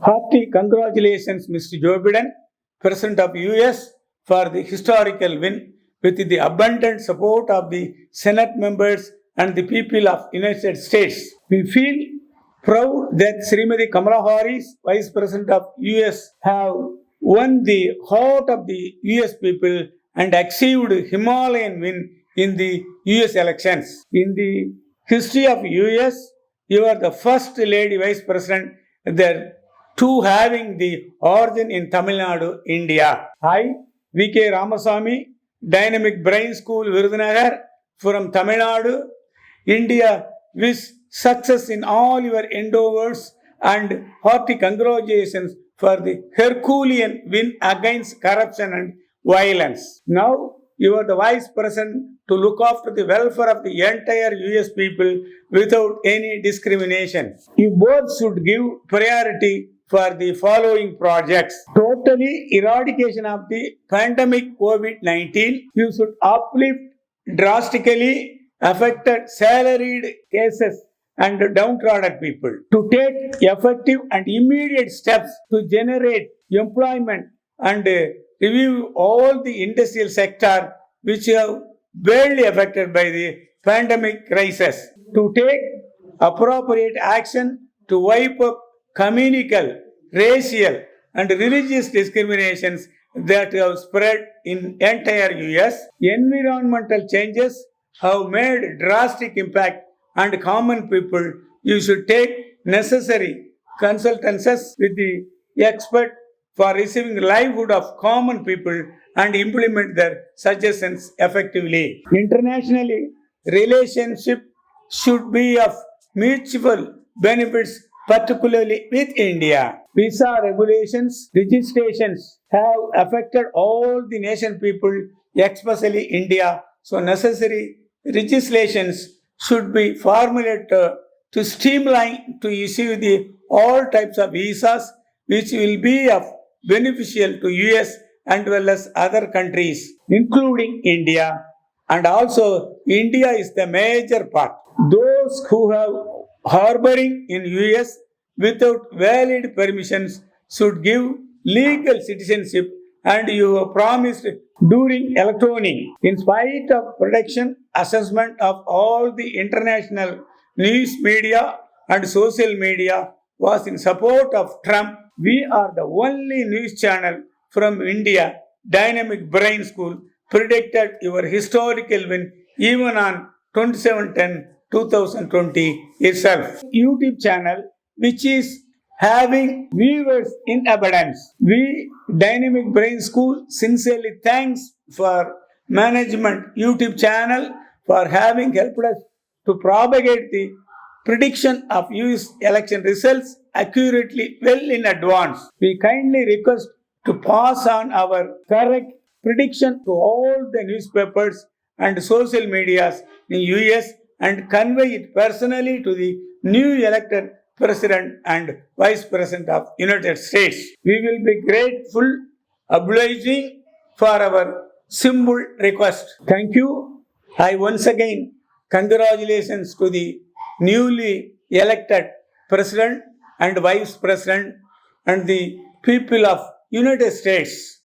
Hearty congratulations, Mr. Joe Biden, President of US, for the historical win with the abundant support of the Senate members and the people of United States. We feel proud that Srimati Kamala Harris, Vice President of US, have won the heart of the US people and achieved Himalayan win in the US elections. In the history of US, you are the first lady Vice President there to having the origin in Tamil Nadu, India. I, V.K. Ramasamy, Dynamic Brain School, Virudhunagar, from Tamil Nadu, India, wish success in all your endeavors and hearty congratulations for the Herculean win against corruption and violence. Now, you are the Vice President to look after the welfare of the entire US people without any discrimination. You both should give priority for the following projects. Totally eradication of the pandemic COVID-19. You should uplift drastically affected salaried cases and downtrodden people. To take effective and immediate steps to generate employment and review all the industrial sector which have badly affected by the pandemic crisis. To take appropriate action to wipe up communal, racial, and religious discriminations that have spread in entire US. Environmental changes have made drastic impact on common people. You should take necessary consultancies with the expert for receiving livelihood of common people and implement their suggestions effectively. Internationally, relationship should be of mutual benefits, particularly with India. Visa regulations, registrations have affected all the nation people, especially India. So necessary legislations should be formulated to streamline to issue the all types of visas which will be of beneficial to US and well as other countries, including India. And also, India is the major part. Those who have harboring in US without valid permissions should give legal citizenship, and you have promised during electioning. In spite of protection assessment of all the international news media and social media was in support of Trump, we are the only news channel from India, Dynamic Brain School, predicted your historical win even on 27/10/2020 itself. YouTube channel which is having viewers in abundance. We, Dynamic Brain School, sincerely thanks for management YouTube channel for having helped us to propagate the prediction of US election results accurately well in advance. We kindly request to pass on our correct prediction to all the newspapers and social medias in US and convey it personally to the new elected President and Vice President of United States. We will be grateful, obliging for our simple request. Thank you. I once again congratulations to the newly elected President and Vice President and the people of United States.